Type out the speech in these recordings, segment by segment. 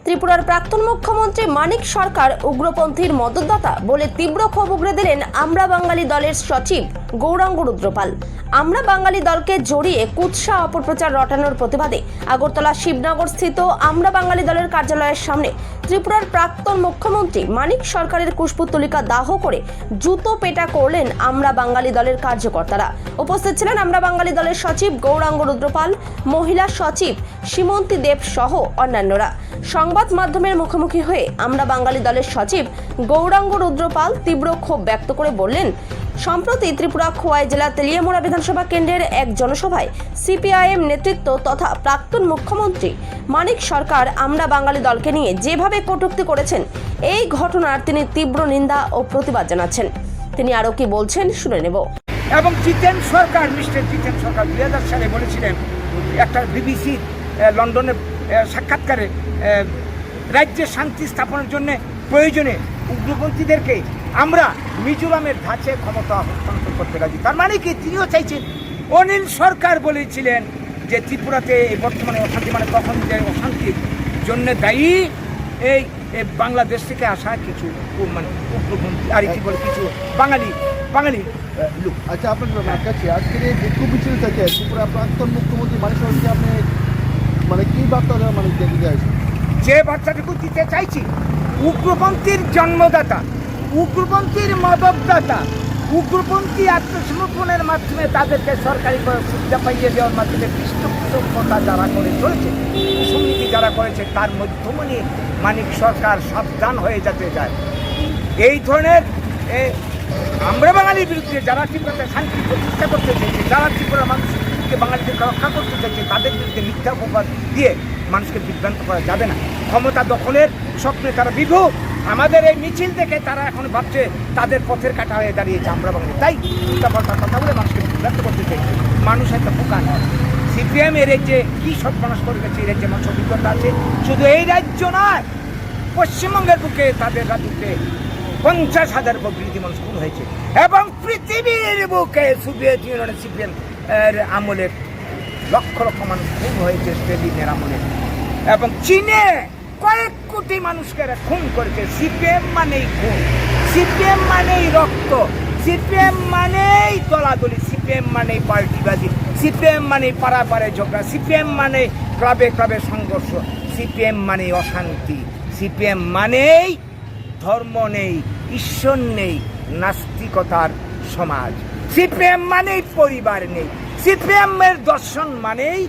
ত্রিপুরার প্রাক্তন মুখ্যমন্ত্রী মানিক সরকার উগ্রপন্থীর মদতদাতা বলে তীব্র ক্ষোভ উগরে দিলেন আমরা বাঙালি দলের সচিব গৌরাঙ্গ রুদ্রপাল। আমরা বাঙালি দলকে জড়িয়ে কুৎসা অপপ্রচার রটানোর প্রতিবাদে আগরতলা শিবনগর স্থিত আমরা বাঙালি দলের কার্যালয়ের সামনে ত্রিপুরার প্রাক্তন মুখ্যমন্ত্রী মানিক সরকারের কুশপুত্তলিকা দাহ করে জুতো পেটা করলেন আমরা বাঙালি দলের কার্যকর্তারা। উপস্থিত ছিলেন আমরা বাঙালি দলের সচিব গৌরাঙ্গ রুদ্রপাল, মহিলা সচিব সীমন্তী দেব সহ অন্যান্যরা। সংবাদ মাধ্যমের মুখোমুখি হয়ে আমরা বাঙালি দলের সচিব গৌরাঙ্গ রুদ্রপাল তীব্র ক্ষোভ ব্যক্ত করে বললেন, সম্প্রতি ত্রিপুরা খোয়াই জেলা তেলিয়ামুড়া বিধানসভা কেন্দ্রের এক জনসভায় সিপিআইএম নেতৃত্ব তথা প্রাক্তন মুখ্যমন্ত্রী মানিক সরকার আমরা বাঙালি দলকে নিয়ে যেভাবে কটূক্তি করেছেন, এই ঘটনার তিনি তীব্র নিন্দা ও প্রতিবাদ জানাচ্ছেন। তিনি আরও কি বলছেন শুনে নেব। এবং জিতেন সরকার, মিস্টার জিতেন সরকার 2000 সালে বলেছিলেন একটা বিবিসি লন্ডনের সাক্ষাৎকারে, রাজ্যে শান্তি স্থাপনের জন্য প্রয়োজনে উগ্রপন্থীদেরকে আমরা মিজোরামের ধাঁচে ক্ষমতা হস্তান্তর করতে রাজি। তার মানে কি, তিনিও চাইছেন। অনিল সরকার বলেছিলেন যে ত্রিপুরাতে এই বর্তমানে অশান্তি, মানে তখন যে অশান্তির জন্য দায়ী এই বাংলাদেশ থেকে আসা কিছু মানে উগ্রপন্থী আর কি বলে কিছু বাঙালি লোক। আচ্ছা, আপনার কাছে আজকের এই বিক্ষোভ মিছিল থেকে ত্রিপুরা প্রাক্তন মুখ্যমন্ত্রী মানিক সরকারকে আপনি মানে কি বার্তা মানে দিতে চাইছেন? যে বার্তাটুকু দিতে চাইছি, উগ্রপন্থীর জন্মদাতা, উগ্রপন্থীর মদতদাতা, উগ্রপন্থী আত্মসমর্পণের মাধ্যমে তাদেরকে সরকারি সুবিধা পাইয়ে দেওয়ার মাধ্যমে পৃষ্ঠপোষকতা যারা করে চলেছে, সমিতি যারা করেছে, তার মধ্যমণি মানিক সরকার সাবধান হয়ে যেতে চায়। এই ধরনের আমরা বাঙালির বিরুদ্ধে যারা ত্রিপুরাতে শান্তি প্রতিষ্ঠা করতে চাইছে, যারা ত্রিপুরার মানুষকে বাঙালিদেরকে রক্ষা করতে চাইছে, তাদের বিরুদ্ধে মিথ্যা অপবাদ দিয়ে মানুষকে বিভ্রান্ত করা যাবে না। ক্ষমতা দখলের স্বপ্নে তারা বিভোর। আমাদের এই মিছিল দেখে তারা এখন ভাবছে তাদের পথের কাটা হয়ে দাঁড়িয়েছে আমরা বাঙালি, তাই উল্টা পাল্টা কথা বলে মানুষকে বিভ্রান্ত করতে চাইছে। মানুষ একটা বোকা নয়। সিপিএম এর রাজ্যে কী সর্বনাশ করে গেছে, এই রাজ্যে মানুষ অভিজ্ঞতা আছে। শুধু এই রাজ্য নয়, পশ্চিমবঙ্গের বুকে তাদের রাজ্যে 50,000 প্রকৃতি মানুষ খুন হয়েছে, এবং পৃথিবীর বুকে সোভিয়েত ইউনিয়নের সিপিএম এর আমলের লক্ষ লক্ষ মানুষ খুন হয়েছে স্টেলিনের আমলে, এবং চীনে কয়েক কোটি মানুষকে খুন করেছে। সিপিএম মানেই খুন, সিপিএম মানেই রক্ত, সিপিএম মানেই দলাদলি, সিপিএম মানেই পাল্টিবাজি, সিপিএম মানেই পাড়াপাড়ে ঝগড়া, সিপিএম মানে ক্লাবে ক্লাবে সংঘর্ষ, সিপিএম মানেই অশান্তি, সিপিএম মানেই ধর্ম নেই, ঈশ্বর নেই, নাস্তিকতার সমাজ, সিপিএম মানেই পরিবার নেই, সিপিএম এর দর্শন মানেই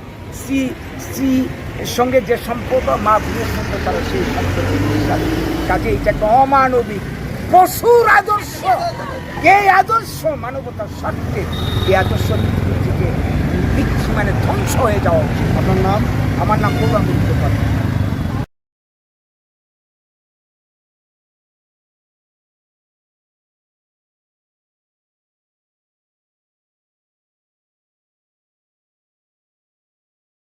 সঙ্গে যে সম্পর্ক মা বোনের সঙ্গে তারা সেই সম্পর্ক। কাজে এটা একটা অমানবিক পশুর আদর্শ। এই আদর্শ মানবতার স্বার্থে, এই আদর্শ থেকে মানে ধ্বংস হয়ে যাওয়া উচিত। আপনার নাম? আমার নাম গৌরাঙ্গ রুদ্রপাল।